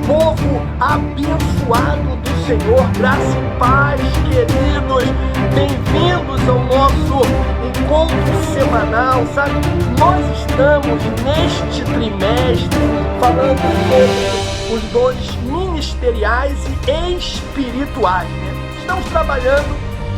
Povo abençoado do Senhor, graça e paz, queridos, bem-vindos ao nosso encontro semanal, sabe? Nós estamos neste trimestre falando sobre os dons ministeriais e espirituais, né? Estamos trabalhando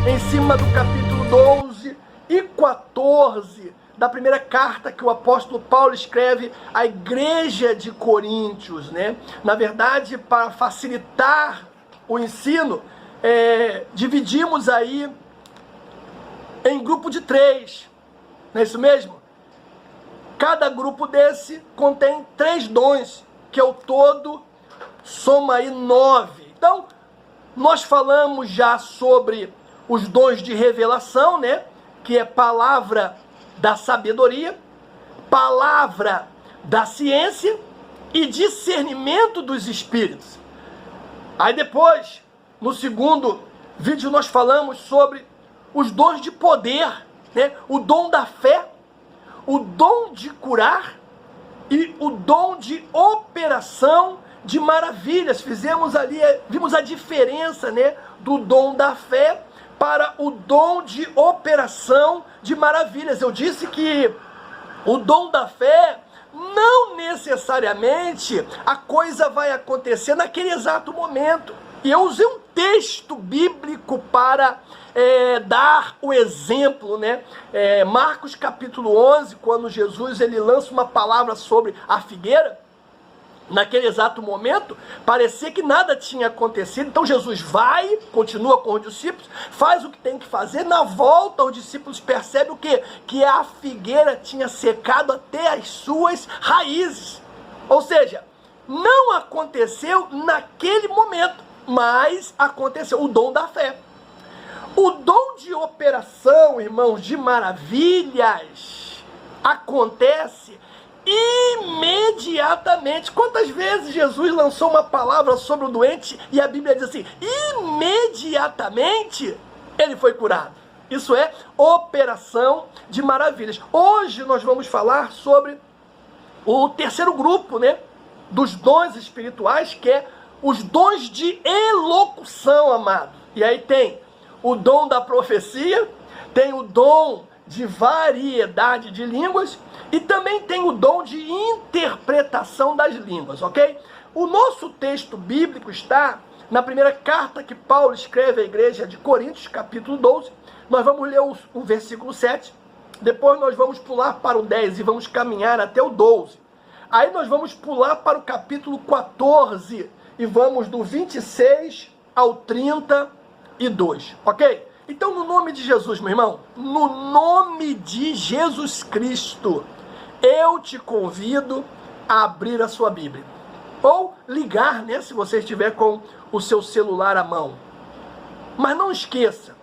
em cima do capítulo 12 e 14 da primeira carta que o apóstolo Paulo escreve à igreja de Coríntios, né? Na verdade, para facilitar o ensino, dividimos aí em grupo de 3, não é isso mesmo? Cada grupo desse contém 3 dons, que ao todo soma aí 9. Então, nós falamos já sobre os dons de revelação, né? Que é palavra da sabedoria, palavra da ciência e discernimento dos espíritos. Aí depois, no segundo vídeo, nós falamos sobre os dons de poder, né? O dom da fé, o dom de curar e o dom de operação de maravilhas. Vimos a diferença, né, do dom da fé para o dom de operação de maravilhas. Eu disse que o dom da fé, não necessariamente a coisa vai acontecer naquele exato momento. E eu usei um texto bíblico para dar o exemplo, né? Marcos capítulo 11, quando Jesus ele lança uma palavra sobre a figueira. Naquele exato momento, parecia que nada tinha acontecido. Então Jesus vai, continua com os discípulos, faz o que tem que fazer. Na volta, os discípulos percebem o quê? Que a figueira tinha secado até as suas raízes. Ou seja, não aconteceu naquele momento, mas aconteceu o dom da fé. O dom de operação, irmãos, de maravilhas, acontece imediatamente. Quantas vezes Jesus lançou uma palavra sobre o doente e a Bíblia diz assim, imediatamente ele foi curado. Isso é operação de maravilhas. Hoje nós vamos falar sobre o terceiro grupo, né, dos dons espirituais, que é os dons de elocução, amado. E aí tem o dom da profecia, tem o dom de variedade de línguas e também tem o dom de interpretação das línguas, ok? O nosso texto bíblico está na primeira carta que Paulo escreve à igreja de Coríntios, capítulo 12. Nós vamos ler o versículo 7, depois nós vamos pular para o 10 e vamos caminhar até o 12. Aí nós vamos pular para o capítulo 14 e vamos do 26 ao 32, ok? Então, no nome de Jesus, meu irmão, no nome de Jesus Cristo, eu te convido a abrir a sua Bíblia. Ou ligar, né, se você estiver com o seu celular à mão. Mas não esqueça,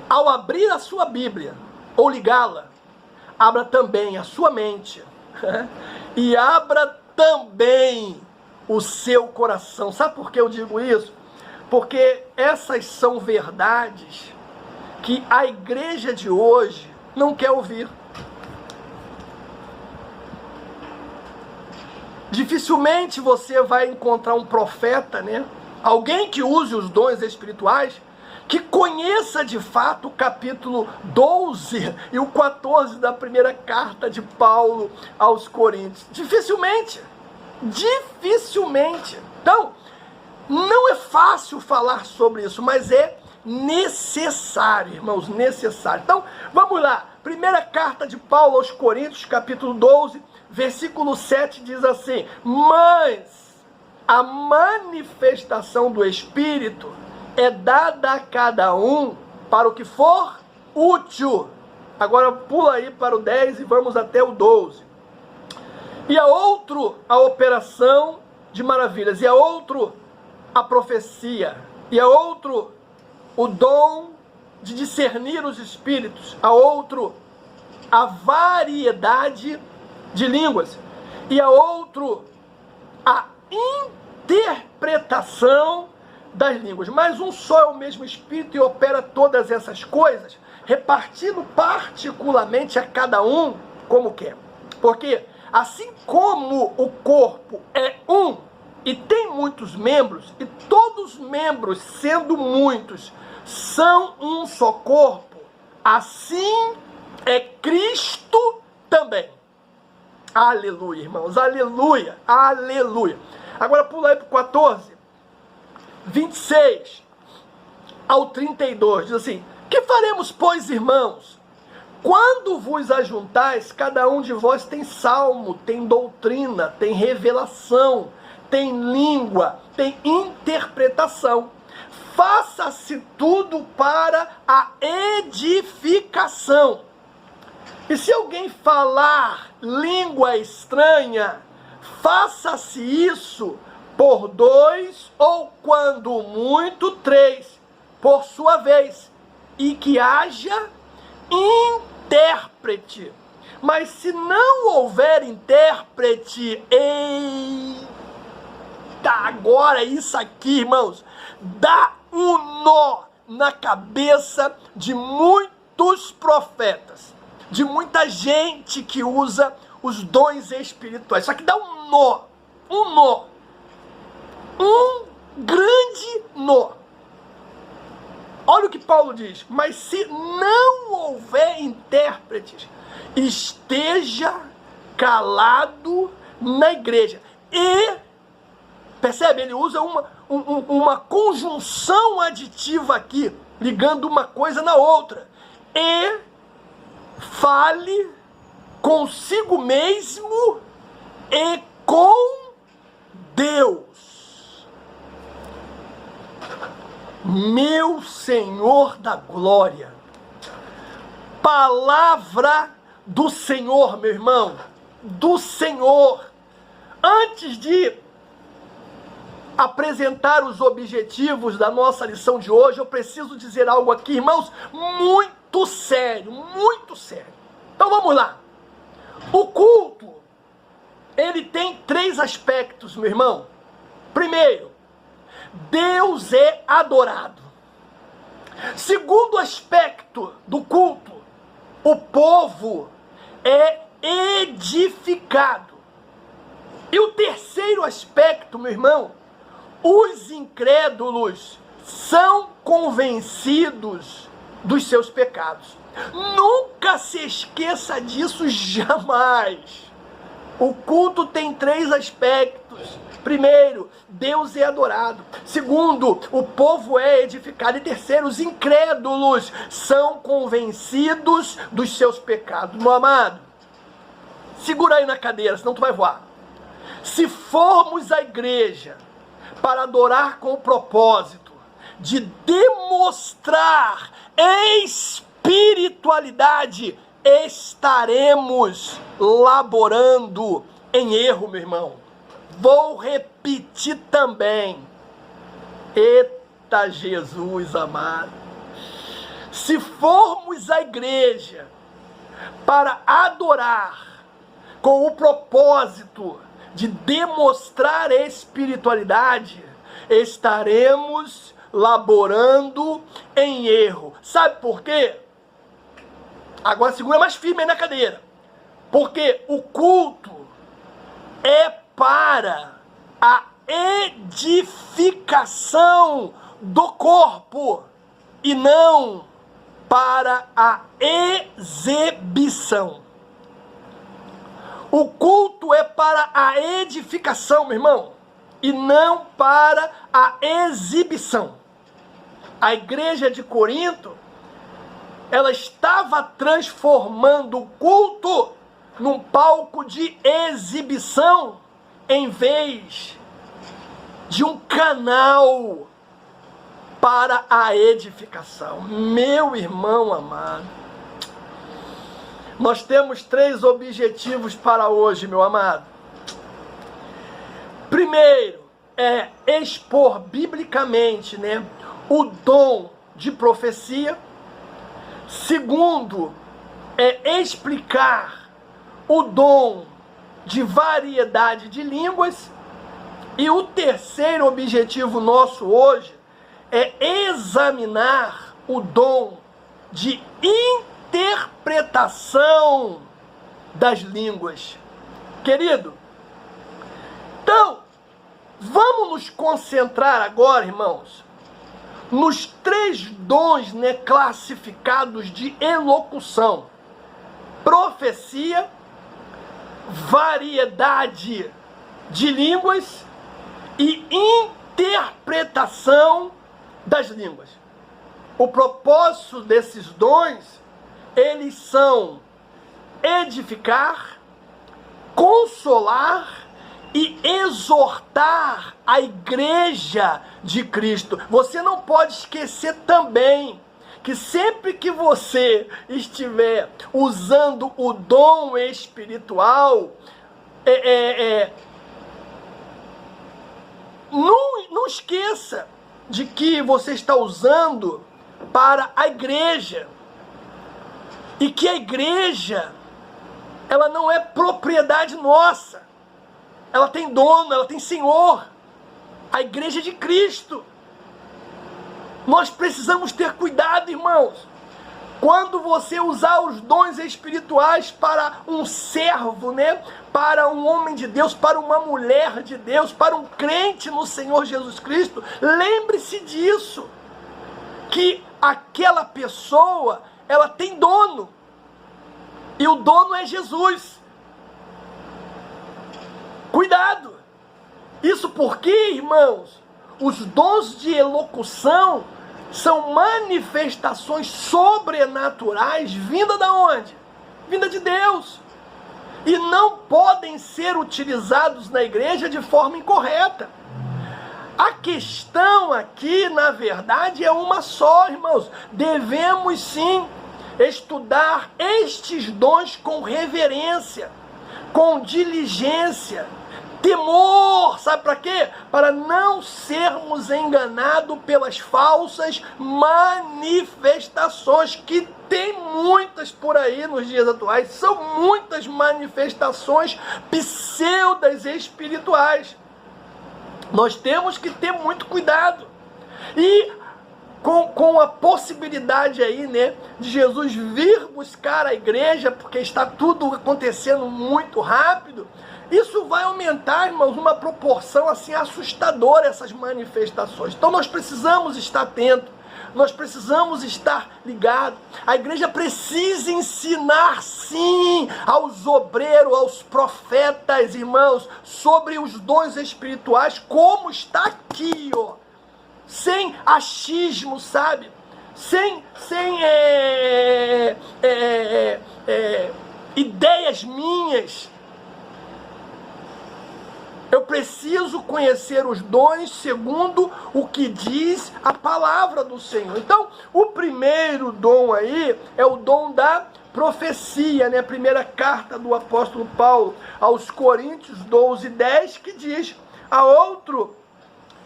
ao abrir a sua Bíblia, ou ligá-la, abra também a sua mente. E abra também o seu coração. Sabe por que eu digo isso? Porque essas são verdades que a igreja de hoje não quer ouvir. Dificilmente você vai encontrar um profeta, né? Alguém que use os dons espirituais, que conheça de fato o capítulo 12 e o 14 da primeira carta de Paulo aos Coríntios. Dificilmente. Então, não é fácil falar sobre isso, mas é necessário, irmãos, necessário. Então, vamos lá. Primeira carta de Paulo aos Coríntios, capítulo 12, versículo 7, diz assim: mas a manifestação do Espírito é dada a cada um para o que for útil. Agora pula aí para o 10 e vamos até o 12. E a outro, a operação de maravilhas. E a outro, a profecia, e a outro o dom de discernir os espíritos, a outro a variedade de línguas, e a outro a interpretação das línguas. Mas um só é o mesmo Espírito e opera todas essas coisas, repartindo particularmente a cada um como quer. Porque assim como o corpo é um e tem muitos membros, e todos os membros, sendo muitos, são um só corpo, assim é Cristo também. Aleluia, irmãos, aleluia, aleluia. Agora pula aí para o 14, 26 ao 32, diz assim: que faremos, pois, irmãos? Quando vos ajuntais, cada um de vós tem salmo, tem doutrina, tem revelação, tem língua, tem interpretação. Faça-se tudo para a edificação. E se alguém falar língua estranha, faça-se isso por 2 ou, quando muito, 3, por sua vez, e que haja intérprete. Mas se não houver intérprete, eita, agora isso aqui, irmãos, dá um nó na cabeça de muitos profetas, de muita gente que usa os dons espirituais. Isso aqui dá um nó, um grande nó. Olha o que Paulo diz: mas se não houver intérpretes, esteja calado na igreja. E, percebe, ele usa uma conjunção aditiva aqui, ligando uma coisa na outra. E fale consigo mesmo e com Deus. Meu Senhor da glória, palavra do Senhor, meu irmão, do Senhor. Antes de apresentar os objetivos da nossa lição de hoje, eu preciso dizer algo aqui, irmãos, muito sério, muito sério. Então vamos lá. O culto, ele tem 3 aspectos, meu irmão. Primeiro, Deus é adorado. Segundo aspecto do culto, o povo é edificado. E o terceiro aspecto, meu irmão, os incrédulos são convencidos dos seus pecados. Nunca se esqueça disso, jamais. O culto tem 3 aspectos. Primeiro, Deus é adorado. Segundo, o povo é edificado. E terceiro, os incrédulos são convencidos dos seus pecados. Meu amado, segura aí na cadeira, senão tu vai voar. Se formos à igreja para adorar com o propósito de demonstrar espiritualidade, estaremos laborando em erro, meu irmão. Vou repetir também. Eita Jesus amado. Se formos à igreja para adorar com o propósito de demonstrar espiritualidade, estaremos laborando em erro. Sabe por quê? Agora segura mais firme aí na cadeira. Porque o culto é para a edificação do corpo e não para a exibição. O culto é para a edificação, meu irmão, e não para a exibição. A igreja de Corinto, ela estava transformando o culto num palco de exibição, em vez de um canal para a edificação. Meu irmão amado, nós temos 3 objetivos para hoje, meu amado. Primeiro, é expor biblicamente, o dom de profecia. Segundo, é explicar o dom de variedade de línguas. E o terceiro objetivo nosso hoje é examinar o dom de interpretação das línguas. Querido, então, vamos nos concentrar agora, irmãos, nos 3 dons, né, classificados de elocução: profecia, variedade de línguas e interpretação das línguas. O propósito desses dons, eles são edificar, consolar e exortar a igreja de Cristo. Você não pode esquecer também que sempre que você estiver usando o dom espiritual, não esqueça de que você está usando para a igreja, e que a igreja, ela não é propriedade nossa, ela tem dono, ela tem senhor, a igreja de Cristo. Nós precisamos ter cuidado, irmãos, quando você usar os dons espirituais para um servo, né? Para um homem de Deus, para uma mulher de Deus, para um crente no Senhor Jesus Cristo, lembre-se disso, que aquela pessoa, ela tem dono, e o dono é Jesus. Cuidado! Isso porque, irmãos, os dons de elocução são manifestações sobrenaturais vinda da onde? Vinda de Deus. E não podem ser utilizados na igreja de forma incorreta. A questão aqui, na verdade, é uma só, irmãos. Devemos sim estudar estes dons com reverência, com diligência, temor. Sabe para quê? Para não sermos enganados pelas falsas manifestações, que tem muitas por aí nos dias atuais. São muitas manifestações pseudas espirituais. Nós temos que ter muito cuidado. E com a possibilidade aí, né, de Jesus vir buscar a igreja, porque está tudo acontecendo muito rápido, isso vai aumentar, irmãos, uma proporção assim assustadora, essas manifestações. Então nós precisamos estar atentos, nós precisamos estar ligados. A igreja precisa ensinar, sim, aos obreiros, aos profetas, irmãos, sobre os dons espirituais, como está aqui, ó, sem achismo, sabe? Sem ideias minhas. Eu preciso conhecer os dons segundo o que diz a palavra do Senhor. Então, o primeiro dom aí é o dom da profecia, né? A primeira carta do apóstolo Paulo aos Coríntios 12:10, que diz: a outro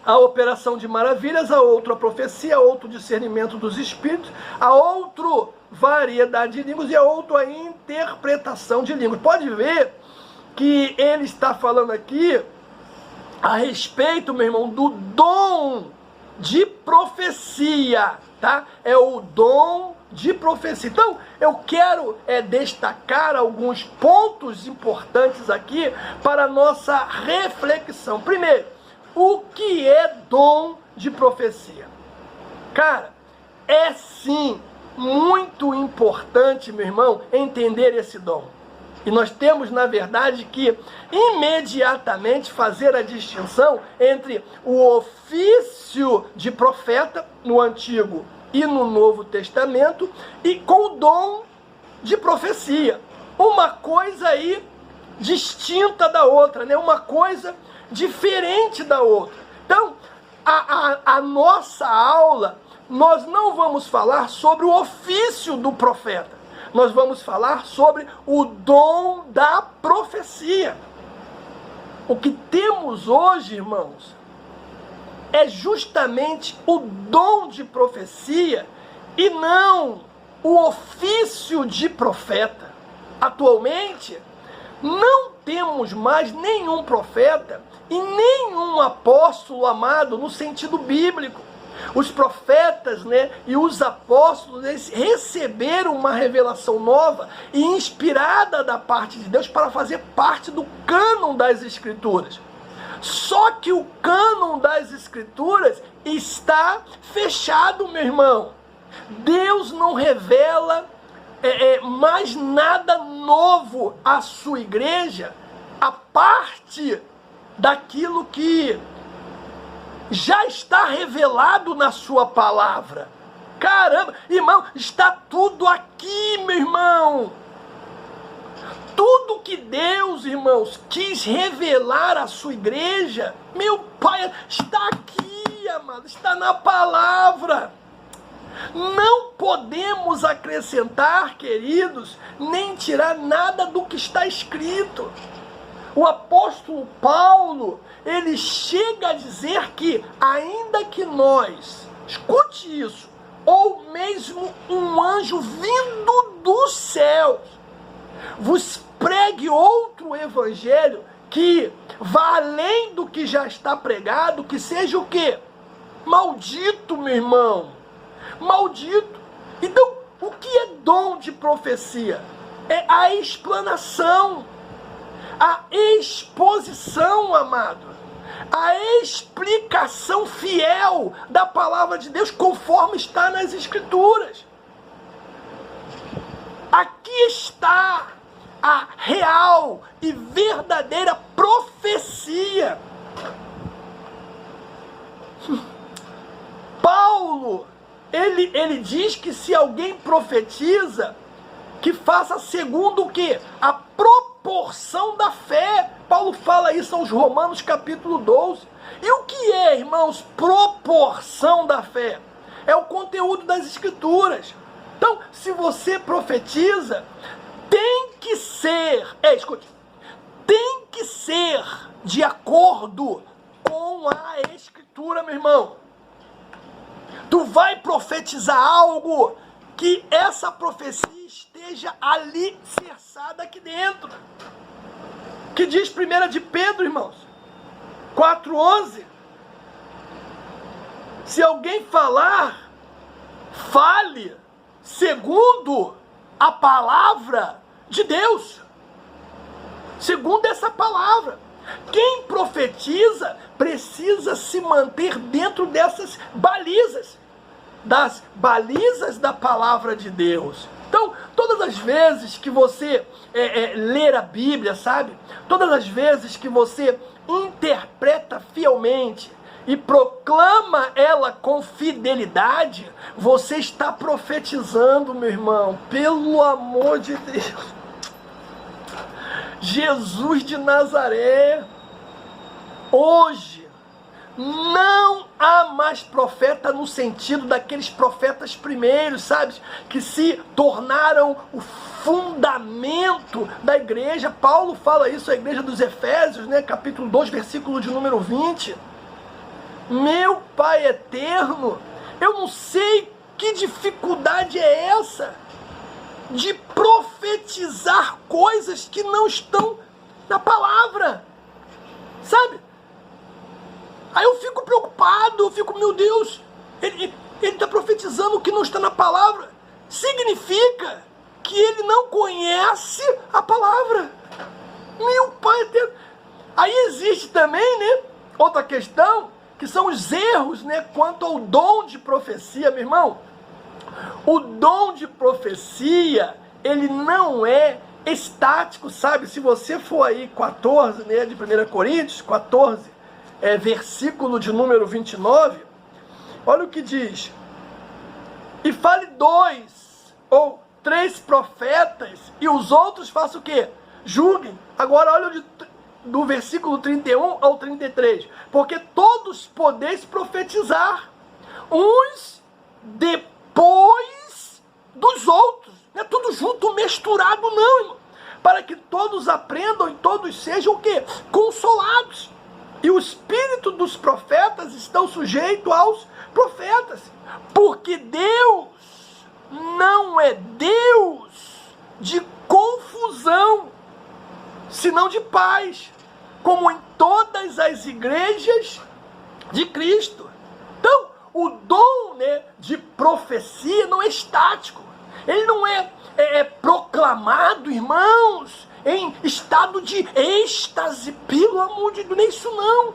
a operação de maravilhas, a outro a profecia, a outro discernimento dos espíritos, a outro variedade de línguas e a outro a interpretação de línguas. Pode ver que ele está falando aqui a respeito, meu irmão, do dom de profecia, tá? É o dom de profecia. Então, eu quero destacar alguns pontos importantes aqui para a nossa reflexão. Primeiro, o que é dom de profecia? Cara, é sim muito importante, meu irmão, entender esse dom. E nós temos, na verdade, que imediatamente fazer a distinção entre o ofício de profeta no Antigo e no Novo Testamento e com o dom de profecia. Uma coisa aí distinta da outra, né? Uma coisa diferente da outra. Então, a nossa aula, nós não vamos falar sobre o ofício do profeta. Nós vamos falar sobre o dom da profecia. O que temos hoje, irmãos, é justamente o dom de profecia e não o ofício de profeta. Atualmente, não temos mais nenhum profeta e nenhum apóstolo amado no sentido bíblico. Os profetas, né, e os apóstolos, eles receberam uma revelação nova e inspirada da parte de Deus para fazer parte do cânon das Escrituras. Só que o cânon das Escrituras está fechado, meu irmão. Deus não revela mais nada novo à sua igreja, a parte daquilo que já está revelado na sua palavra. Caramba, irmão, está tudo aqui, meu irmão. Tudo que Deus, irmãos, quis revelar à sua igreja, meu Pai, está aqui, amado, está na palavra. Não podemos acrescentar, queridos, nem tirar nada do que está escrito. O apóstolo Paulo, ele chega a dizer que, ainda que nós, escute isso, ou mesmo um anjo vindo dos céus, vos pregue outro evangelho que vá além do que já está pregado, que seja o quê? Maldito, meu irmão. Maldito. Então, o que é dom de profecia? É a explanação, a exposição, amado, a explicação fiel da palavra de Deus conforme está nas Escrituras. Aqui está a real e verdadeira profecia. Paulo, ele diz que se alguém profetiza, que faça segundo o quê? A proporção da fé. Paulo fala isso aos Romanos capítulo 12. E o que é, irmãos, proporção da fé? É o conteúdo das Escrituras. Então, se você profetiza, tem que ser, escute, tem que ser de acordo com a Escritura, meu irmão. Tu vai profetizar algo que essa profecia esteja ali alicerçada aqui dentro. Que diz 1 de Pedro, irmãos, 4:11. Se alguém falar, fale segundo a palavra de Deus. Segundo essa palavra. Quem profetiza precisa se manter dentro dessas balizas, das balizas da palavra de Deus. Então, todas as vezes que você ler a Bíblia, sabe? Todas as vezes que você interpreta fielmente e proclama ela com fidelidade, você está profetizando, meu irmão, pelo amor de Deus. Jesus de Nazaré, hoje, não há mais profeta no sentido daqueles profetas primeiros, sabe? Que se tornaram o fundamento da igreja. Paulo fala isso à igreja dos Efésios, né? Capítulo 2, versículo de número 20. Meu Pai eterno, eu não sei que dificuldade é essa de profetizar coisas que não estão na palavra, sabe? Aí eu fico preocupado, eu fico, meu Deus, ele está profetizando o que não está na palavra. Significa que ele não conhece a palavra. Meu Pai eterno. Aí existe também, né, outra questão, que são os erros, né, quanto ao dom de profecia, meu irmão. O dom de profecia, ele não é estático, sabe? Se você for aí 14, né, de 1 Coríntios, 14, versículo de número 29, olha o que diz. E fale 2 ou 3 profetas, e os outros façam o quê? Julguem. Agora olha do versículo 31 ao 33. Porque todos podeis profetizar, uns depois dos outros. Não é tudo junto, misturado, não, irmão. Para que todos aprendam e todos sejam o quê? Consolados. E o espírito dos profetas estão sujeitos aos profetas. Porque Deus não é Deus de confusão, senão de paz, como em todas as igrejas de Cristo. Então, o dom, né, de profecia não é estático. Ele não é proclamado, irmãos, em estado de êxtase, pelo amor de Deus, não é isso não.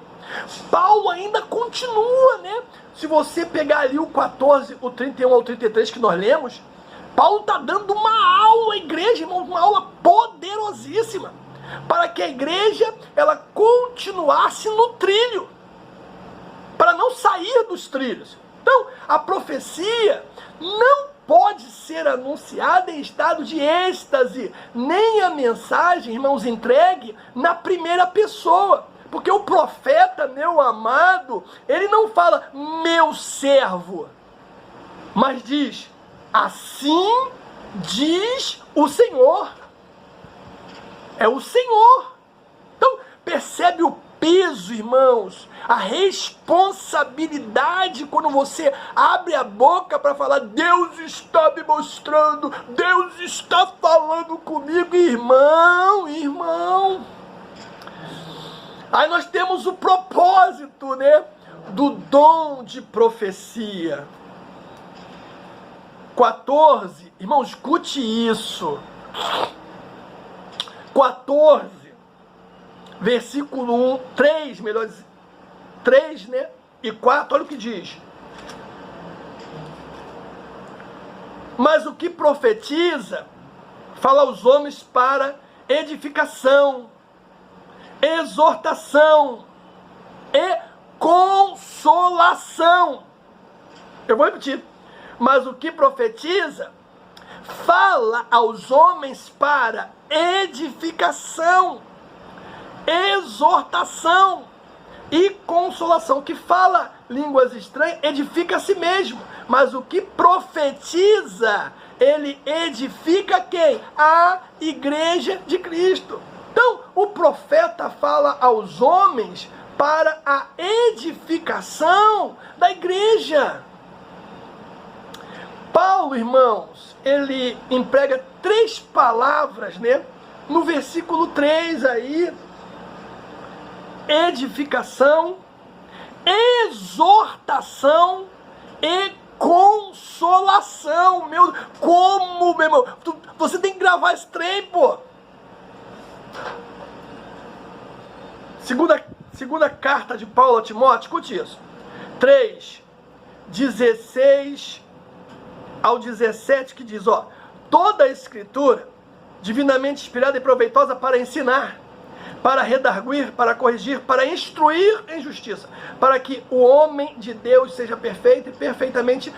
Paulo ainda continua, né? Se você pegar ali o 14, o 31 ao 33 que nós lemos, Paulo está dando uma aula à igreja, irmão, uma aula poderosíssima, para que a igreja ela continuasse no trilho, para não sair dos trilhos. Então, a profecia não pode ser anunciada em estado de êxtase, nem a mensagem, irmãos, entregue na primeira pessoa. Porque o profeta, meu amado, ele não fala meu servo, mas diz assim diz o Senhor. É o Senhor. Então, percebe o peso, irmãos, a responsabilidade quando você abre a boca para falar, Deus está me mostrando, Deus está falando comigo, irmão. Aí nós temos o propósito, né, do dom de profecia. 14, irmão, escute isso. 14, versículo 1, 3, melhor dizer, 3, né, e 4, olha o que diz. Mas o que profetiza, fala aos homens para edificação, exortação e consolação. Eu vou repetir. Mas o que profetiza, fala aos homens para edificação, exortação e consolação. O que fala línguas estranhas, edifica a si mesmo. Mas o que profetiza, ele edifica quem? A igreja de Cristo. Então, o profeta fala aos homens para a edificação da igreja. Paulo, irmãos, ele emprega 3 palavras, né? No versículo 3 aí, edificação, exortação e consolação. Meu irmão, você tem que gravar esse trem, pô. Segunda carta de Paulo a Timóteo, escute isso. 3, 16 ao 17, que diz, ó, toda a escritura, divinamente inspirada e proveitosa para ensinar, para redarguir, para corrigir, para instruir em justiça, para que o homem de Deus seja perfeito e perfeitamente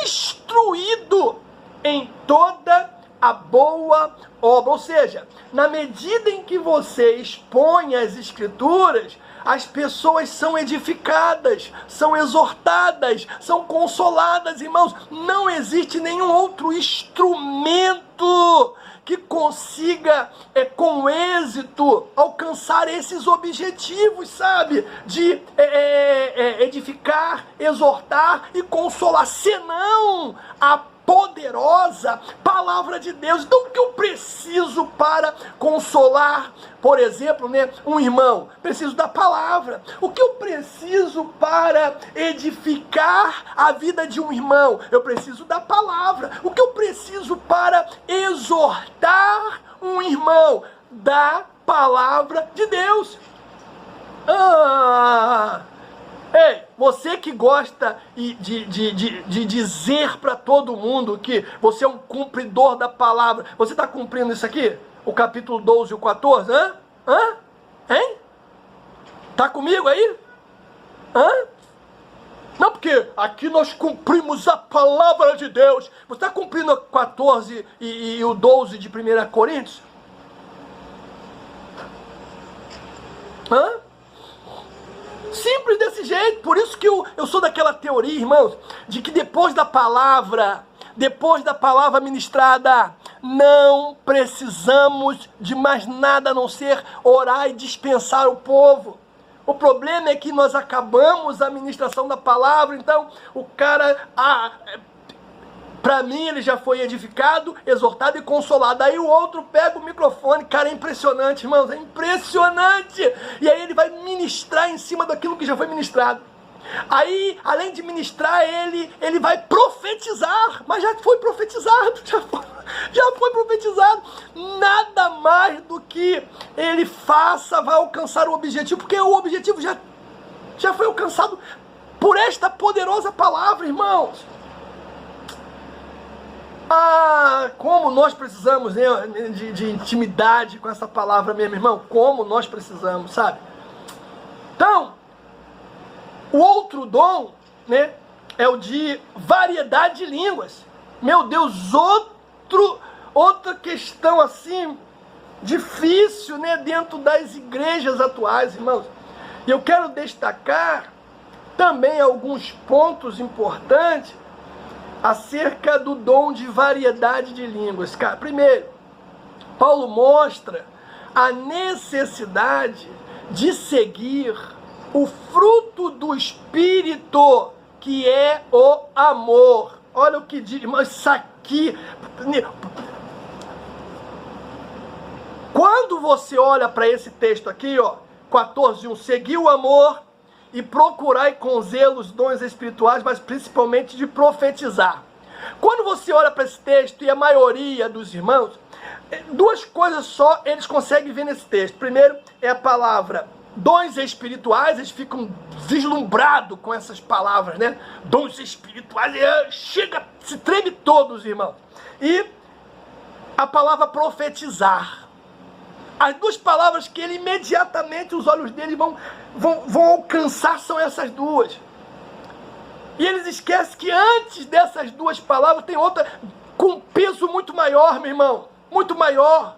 instruído em toda a boa obra. Ou seja, na medida em que você expõe as escrituras, as pessoas são edificadas, são exortadas, são consoladas, irmãos. Não existe nenhum outro instrumento que consiga, com êxito, alcançar esses objetivos, sabe? De edificar, exortar e consolar, senão a poderosa palavra de Deus. Então, o que eu preciso para consolar, por exemplo, né, um irmão? Preciso da palavra. O que eu preciso para edificar a vida de um irmão? Eu preciso da palavra. O que eu preciso para exortar um irmão? Da palavra de Deus. Ei, você que gosta de dizer para todo mundo que você é um cumpridor da palavra, você está cumprindo isso aqui? O capítulo 12 e o 14? Hein? Tá comigo aí? Não, porque aqui nós cumprimos a palavra de Deus. Você está cumprindo o 14 e o 12 de 1 Coríntios? Simples desse jeito. Por isso que eu sou daquela teoria, irmãos, de que depois da palavra ministrada, não precisamos de mais nada a não ser orar e dispensar o povo. O problema é que nós acabamos a ministração da palavra, então o cara, para mim ele já foi edificado, exortado e consolado. Aí o outro pega o microfone, cara, é impressionante, irmãos, é impressionante. E aí ele vai ministrar em cima daquilo que já foi ministrado. Aí, além de ministrar, ele vai profetizar, mas já foi profetizado, já foi profetizado. Nada mais do que ele faça vai alcançar o objetivo, porque o objetivo já foi alcançado por esta poderosa palavra, irmãos. Ah, como nós precisamos, né, de intimidade com essa palavra mesmo, irmão. Como nós precisamos, sabe? Então, o outro dom, né, é o de variedade de línguas. Meu Deus, outra questão assim, difícil, né, dentro das igrejas atuais, irmãos. E eu quero destacar também alguns pontos importantes acerca do dom de variedade de línguas. Cara, primeiro, Paulo mostra a necessidade de seguir o fruto do Espírito, que é o amor. Olha o que diz, mas isso aqui... Quando você olha para esse texto aqui, ó, 14:1, seguir o amor e procurai com zelo os dons espirituais, mas principalmente de profetizar. Quando você olha para esse texto, e a maioria dos irmãos, duas coisas só eles conseguem ver nesse texto. Primeiro é a palavra dons espirituais, eles ficam vislumbrados com essas palavras, né? Dons espirituais, chega, se treme todos, irmãos. E a palavra profetizar. As duas palavras que ele imediatamente, os olhos dele vão alcançar são essas duas. E eles esquecem que antes dessas duas palavras tem outra com peso muito maior, meu irmão. Muito maior.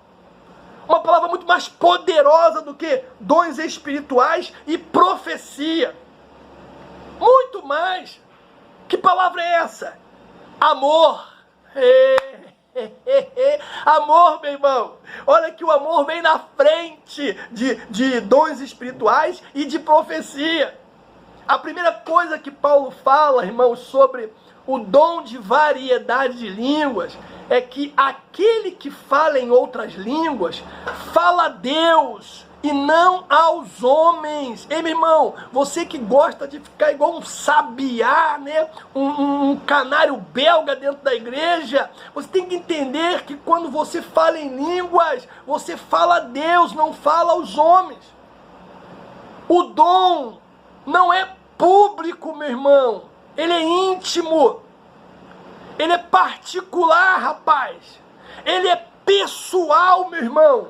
Uma palavra muito mais poderosa do que dons espirituais e profecia. Muito mais. Que palavra é essa? Amor. Amor, meu irmão. Olha que o amor vem na frente de dons espirituais e de profecia. A primeira coisa que Paulo fala, irmãos, sobre o dom de variedade de línguas é que aquele que fala em outras línguas fala a Deus e não aos homens. Ei, meu irmão, você que gosta de ficar igual um sabiá, né? Um canário belga dentro da igreja, você tem que entender que quando você fala em línguas, você fala a Deus, não fala aos homens. O dom não é público, meu irmão. Ele é íntimo. Ele é particular, rapaz. Ele é pessoal, meu irmão.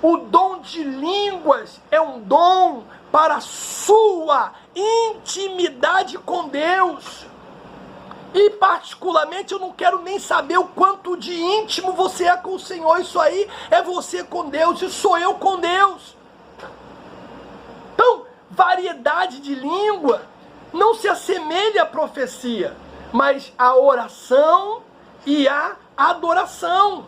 O dom de línguas é um dom para a sua intimidade com Deus. E particularmente eu não quero nem saber o quanto de íntimo você é com o Senhor. Isso aí é você com Deus e sou eu com Deus. Então, variedade de língua não se assemelha à profecia, mas à oração e à adoração.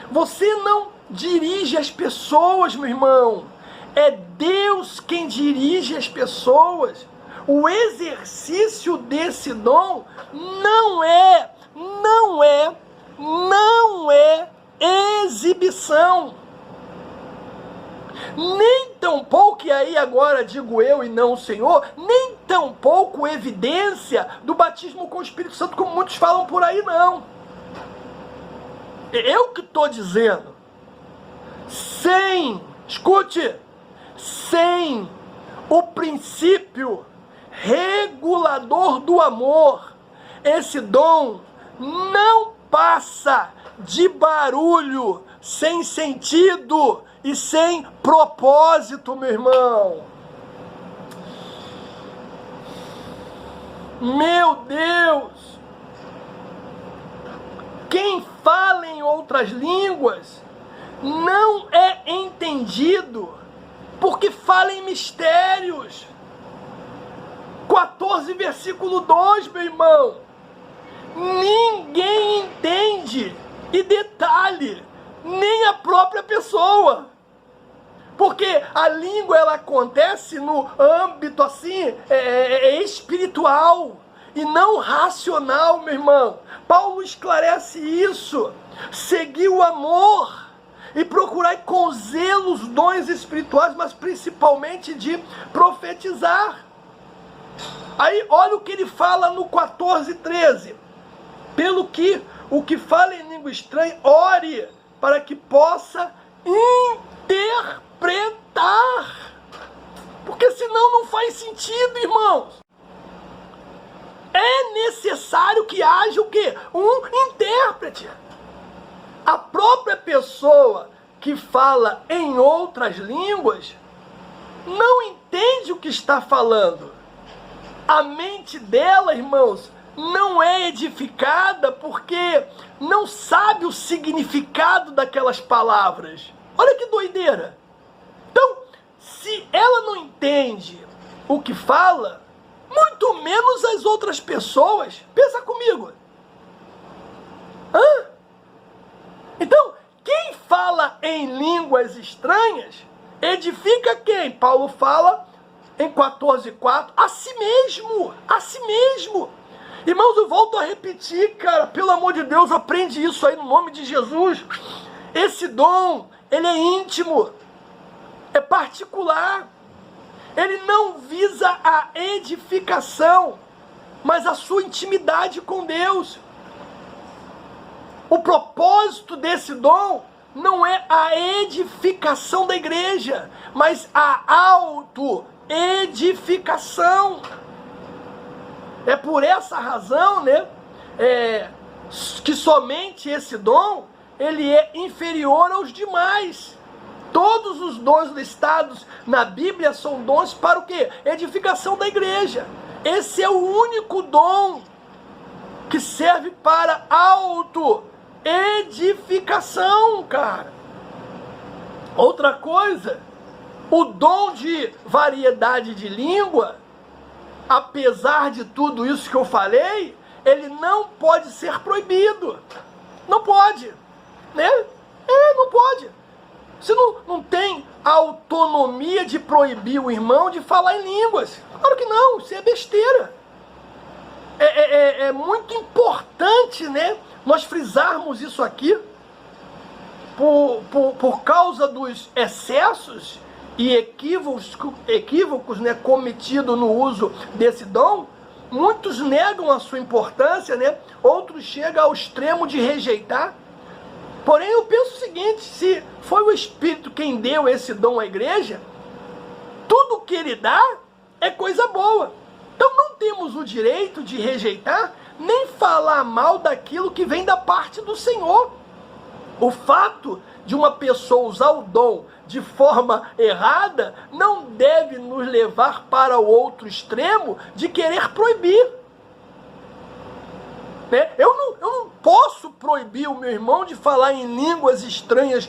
Você não dirige as pessoas, meu irmão. É Deus quem dirige as pessoas. O exercício desse dom não é exibição. Nem tampouco, e aí agora digo eu e não o Senhor, nem tampouco evidência do batismo com o Espírito Santo, como muitos falam por aí, não. Eu que estou dizendo, sem o princípio regulador do amor, esse dom não passa de barulho, sem sentido e sem propósito, meu irmão. Meu Deus! Quem fala em outras línguas não é entendido porque fala em mistérios. 14, versículo 2, meu irmão. Ninguém entende. E detalhe, nem a própria pessoa. Porque a língua, ela acontece no âmbito assim, espiritual e não racional, meu irmão. Paulo esclarece isso. Seguir o amor e procurar com zelo os dons espirituais, mas principalmente de profetizar. Aí olha o que ele fala no 14:13. Pelo que o que fala em língua estranha, ore para que possa interpretar. Porque senão não faz sentido, irmãos. É necessário que haja o quê? Um intérprete. A própria pessoa que fala em outras línguas não entende o que está falando. A mente dela, irmãos, não é edificada porque não sabe o significado daquelas palavras. Olha que doideira. Então, se ela não entende o que fala, muito menos as outras pessoas. Pensa comigo. Então, quem fala em línguas estranhas, edifica quem? Paulo fala em 14:4, a si mesmo, a si mesmo. Irmãos, eu volto a repetir, cara, pelo amor de Deus, aprende isso aí no nome de Jesus. Esse dom, ele é íntimo, é particular. Ele não visa a edificação, mas a sua intimidade com Deus. O propósito desse dom não é a edificação da igreja, mas a auto-edificação. É por essa razão, né, que somente esse dom, ele é inferior aos demais. Todos os dons listados na Bíblia são dons para o quê? Edificação da igreja. Esse é o único dom que serve para auto-edificação, cara. Outra coisa, o dom de variedade de língua, apesar de tudo isso que eu falei, ele não pode ser proibido. Não pode, né? Não pode. Você não tem autonomia de proibir o irmão de falar em línguas. Claro que não, isso é besteira. É muito importante, né, nós frisarmos isso aqui, por causa dos excessos e equívocos, né, cometidos no uso desse dom. Muitos negam a sua importância, né? Outros chegam ao extremo de rejeitar. Porém, eu penso o seguinte, se foi o Espírito quem deu esse dom à igreja, tudo que ele dá é coisa boa. Então não temos o direito de rejeitar, nem falar mal daquilo que vem da parte do Senhor. O fato de uma pessoa usar o dom de forma errada não deve nos levar para o outro extremo de querer proibir. Né? Eu não posso proibir o meu irmão de falar em línguas estranhas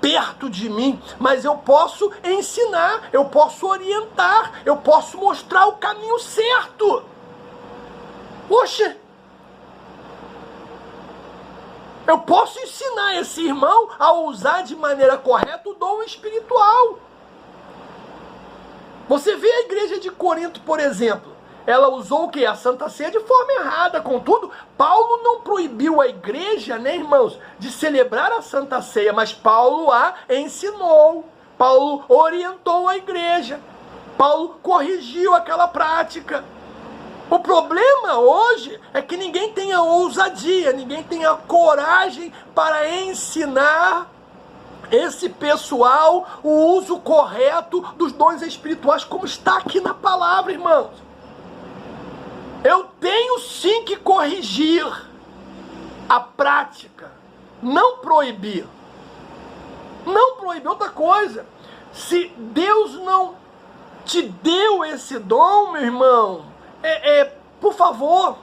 perto de mim, mas eu posso ensinar, eu posso orientar, eu posso mostrar o caminho certo. Poxa, eu posso ensinar esse irmão a usar de maneira correta o dom espiritual. Você vê a igreja de Corinto, por exemplo. Ela usou o quê? A Santa Ceia de forma errada. Contudo, Paulo não proibiu a igreja, né, irmãos, de celebrar a Santa Ceia, mas Paulo a ensinou. Paulo orientou a igreja. Paulo corrigiu aquela prática. O problema hoje é que ninguém tem a ousadia, ninguém tem a coragem para ensinar esse pessoal o uso correto dos dons espirituais, como está aqui na palavra, irmãos. Eu tenho sim que corrigir a prática, não proibir. Não proibir. Outra coisa, se Deus não te deu esse dom, meu irmão, por favor,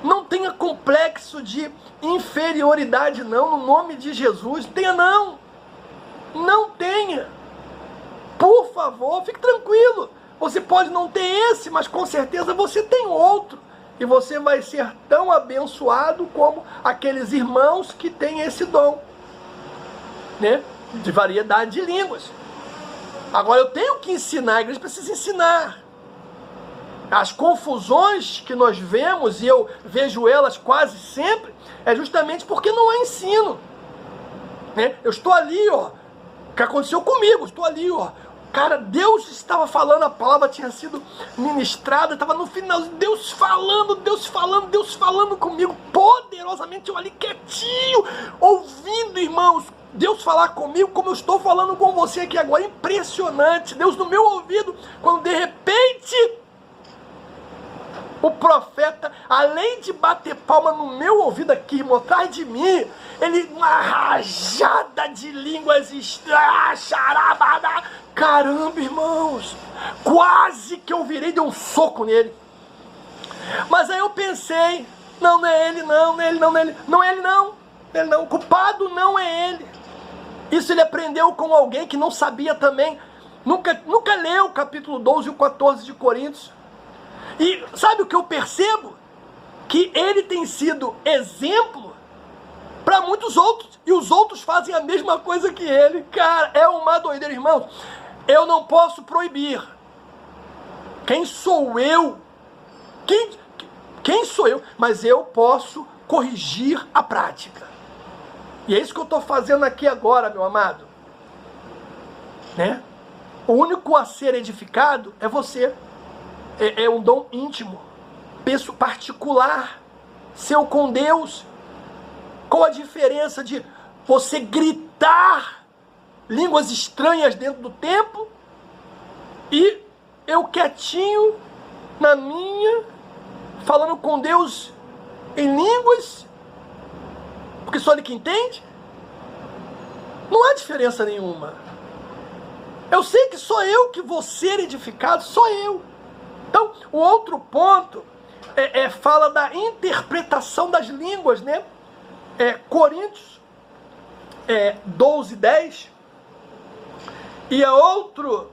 não tenha complexo de inferioridade não, no nome de Jesus. Tenha não. Não tenha. Por favor, fique tranquilo. Você pode não ter esse, mas com certeza você tem outro. E você vai ser tão abençoado como aqueles irmãos que têm esse dom, né? De variedade de línguas. Agora eu tenho que ensinar, a igreja precisa ensinar. As confusões que nós vemos, e eu vejo elas quase sempre, é justamente porque não há ensino. Né? Eu estou ali, ó, o que aconteceu comigo, estou ali, ó, Cara, Deus estava falando, a palavra tinha sido ministrada, estava no final, Deus falando comigo poderosamente, eu ali quietinho, ouvindo, irmãos, Deus falar comigo como eu estou falando com você aqui agora, impressionante, Deus no meu ouvido, quando de repente o profeta, além de bater palma no meu ouvido aqui, irmão, atrás de mim, ele, uma rajada de línguas estranhas, caramba, irmãos, quase que eu virei, dei um soco nele. Mas aí eu pensei, não é ele, o culpado não é ele. Isso ele aprendeu com alguém que não sabia também, nunca leu o capítulo 12 e o 14 de Coríntios. E sabe o que eu percebo? Que ele tem sido exemplo para muitos outros, e os outros fazem a mesma coisa que ele. Cara, é uma doideira, irmãos. Eu não posso proibir. Quem sou eu? Quem sou eu? Mas eu posso corrigir a prática. E é isso que eu estou fazendo aqui agora, meu amado. Né? O único a ser edificado é você. É um dom íntimo, particular, seu com Deus. Qual a diferença de você gritar línguas estranhas dentro do templo e eu quietinho na minha, falando com Deus em línguas, porque só ele que entende? Não há diferença nenhuma. Eu sei que sou eu que vou ser edificado, sou eu. Então, o outro ponto fala da interpretação das línguas, né? Coríntios 12:10. E a outro,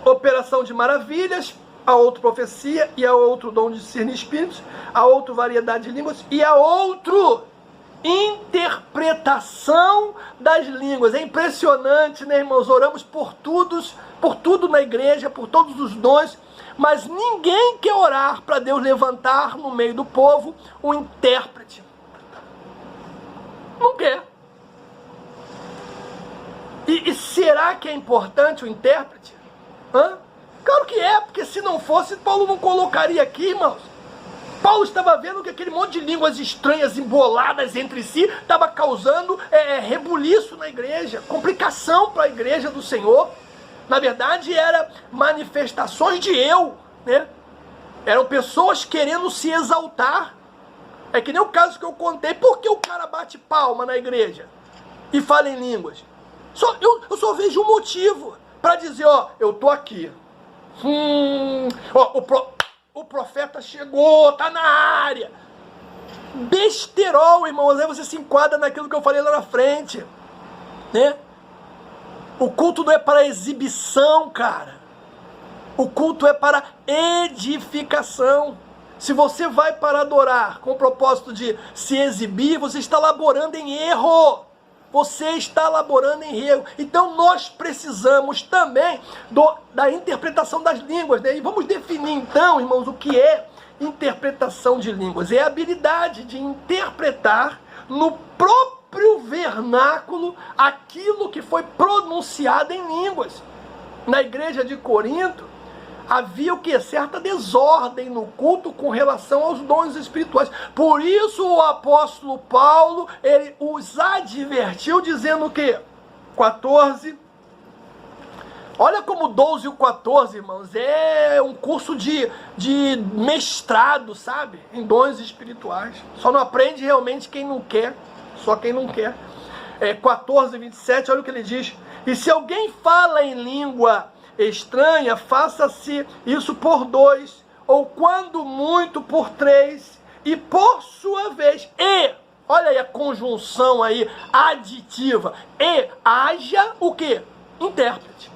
operação de maravilhas, a outra profecia, e a outro dom de discernir espíritos, a outro variedade de línguas, e a outro interpretação das línguas. É impressionante, né, irmãos? Oramos por tudo na igreja, por todos os dons, mas ninguém quer orar para Deus levantar no meio do povo um intérprete. Não quer. E será que é importante o intérprete? Claro que é, porque se não fosse, Paulo não colocaria aqui, irmãos. Paulo estava vendo que aquele monte de línguas estranhas, emboladas entre si, estava causando rebuliço na igreja, complicação para a igreja do Senhor. Na verdade, eram manifestações de eu, né? Eram pessoas querendo se exaltar. É que nem o caso que eu contei. Por que o cara bate palma na igreja e fala em línguas? Eu só vejo um motivo para dizer, eu tô aqui. O profeta chegou, tá na área. Besterol, irmãos. Aí você se enquadra naquilo que eu falei lá na frente, né? O culto não é para exibição, cara. O culto é para edificação. Se você vai para adorar com o propósito de se exibir, você está laborando em erro. Você está laborando em erro. Então nós precisamos também da interpretação das línguas, né? E vamos definir então, irmãos, o que é interpretação de línguas. É a habilidade de interpretar no próprio vernáculo aquilo que foi pronunciado em línguas. Na igreja de Corinto, havia o que? Certa desordem no culto com relação aos dons espirituais. Por isso o apóstolo Paulo, ele os advertiu dizendo o que? 14. Olha como 12 e o 14, irmãos, é um curso de mestrado, sabe? Em dons espirituais. Só não aprende realmente quem não quer. Só quem não quer. 14, 27, olha o que ele diz. E se alguém fala em língua estranha, faça-se isso por 2, ou quando muito por 3, e por sua vez, olha aí a conjunção aí aditiva, haja o que? Intérprete.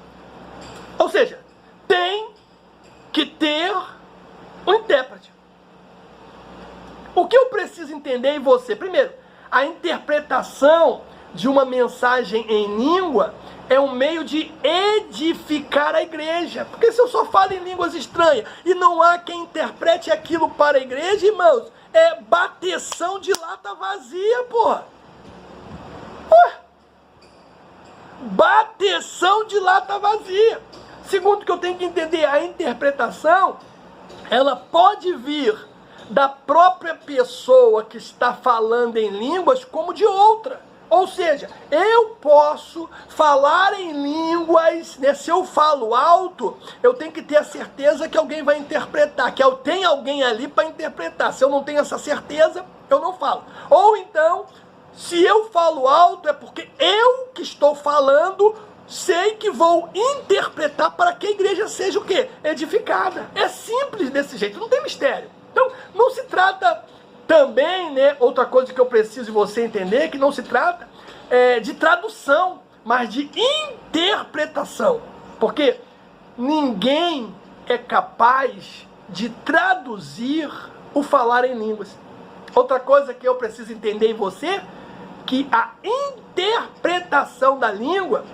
Ou seja, tem que ter um intérprete. O que eu preciso entender em você? Primeiro, a interpretação de uma mensagem em língua é um meio de edificar a igreja. Porque se eu só falo em línguas estranhas e não há quem interprete aquilo para a igreja, irmãos, é bateção de lata vazia, porra. bateção de lata vazia. Segundo que eu tenho que entender, a interpretação, ela pode vir da própria pessoa que está falando em línguas como de outra. Ou seja, eu posso falar em línguas, né? Se eu falo alto, eu tenho que ter a certeza que alguém vai interpretar, que eu tenho alguém ali para interpretar. Se eu não tenho essa certeza, eu não falo. Ou então, se eu falo alto, é porque eu que estou falando, sei que vou interpretar para que a igreja seja o quê? Edificada. É simples desse jeito, não tem mistério. Então, não se trata também, né, outra coisa que eu preciso de você entender, que não se trata de tradução, mas de interpretação. Porque ninguém é capaz de traduzir o falar em línguas. Outra coisa que eu preciso entender em você, que a interpretação da língua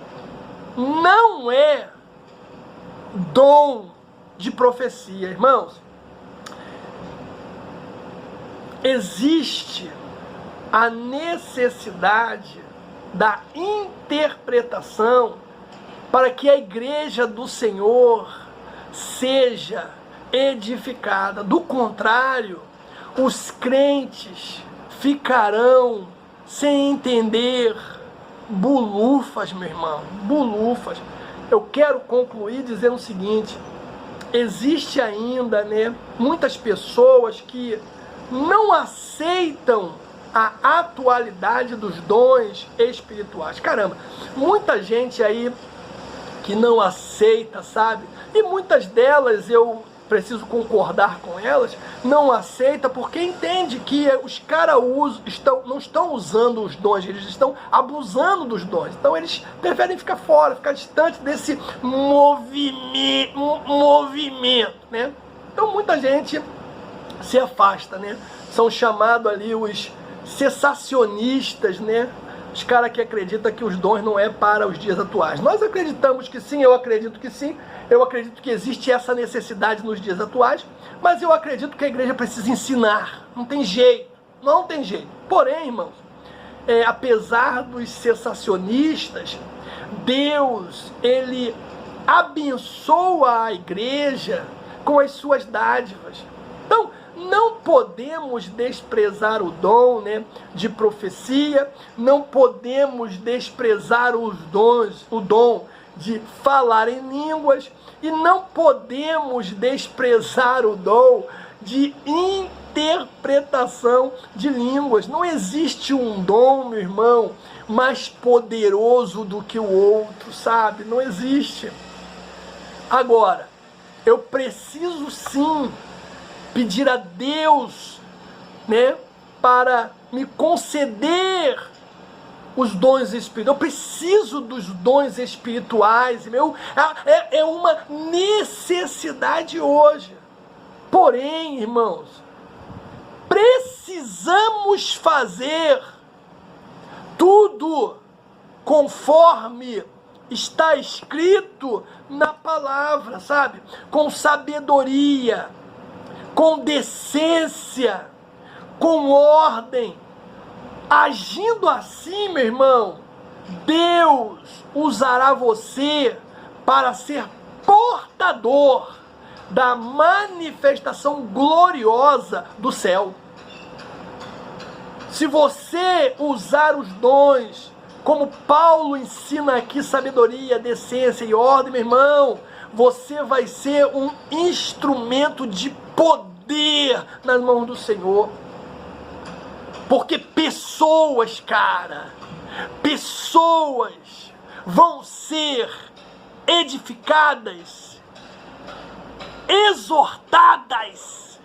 não é dom de profecia, irmãos. Existe a necessidade da interpretação para que a igreja do Senhor seja edificada. Do contrário, os crentes ficarão sem entender. Bulufas, meu irmão, bulufas. Eu quero concluir dizendo o seguinte: existe ainda, né, muitas pessoas que não aceitam a atualidade dos dons espirituais. Caramba, muita gente aí que não aceita, sabe? E muitas delas, eu preciso concordar com elas, não aceita porque entende que os caras não estão usando os dons, eles estão abusando dos dons. Então eles preferem ficar fora, ficar distante desse movimento, né? Então muita gente se afasta, né? São chamados ali os cessacionistas, né? Os caras que acreditam que os dons não é para os dias atuais. Nós acreditamos que sim, eu acredito que sim. Eu acredito que existe essa necessidade nos dias atuais, mas eu acredito que a igreja precisa ensinar. Não tem jeito, não tem jeito. Porém, irmãos, apesar dos cessacionistas, Deus, Ele abençoa a igreja com as suas dádivas. Então, não podemos desprezar o dom, né, de profecia, não podemos desprezar o dom de falar em línguas, e não podemos desprezar o dom de interpretação de línguas. Não existe um dom, meu irmão, mais poderoso do que o outro, sabe? Não existe. Agora, eu preciso sim pedir a Deus, né, para me conceder os dons espirituais. Eu preciso dos dons espirituais, é uma necessidade hoje. Porém, irmãos, precisamos fazer tudo conforme está escrito na palavra, sabe? Com sabedoria, com decência, com ordem. Agindo assim, meu irmão, Deus usará você para ser portador da manifestação gloriosa do céu. Se você usar os dons, como Paulo ensina aqui, sabedoria, decência e ordem, meu irmão, você vai ser um instrumento de poder nas mãos do Senhor. Porque pessoas, cara, pessoas vão ser edificadas, exortadas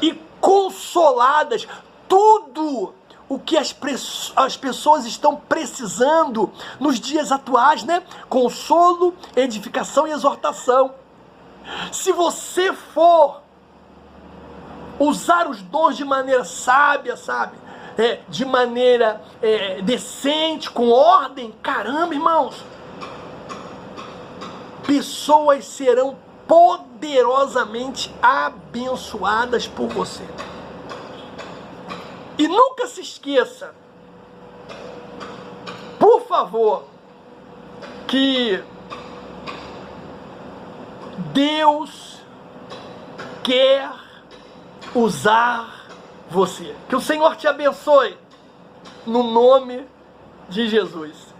e consoladas. Tudo o que as pessoas estão precisando nos dias atuais, né? Consolo, edificação e exortação. Se você for usar os dons de maneira sábia, sabe? De maneira decente, com ordem, caramba, irmãos, pessoas serão poderosamente abençoadas por você. E nunca se esqueça, por favor, que Deus quer usar você. Que o Senhor te abençoe, no nome de Jesus.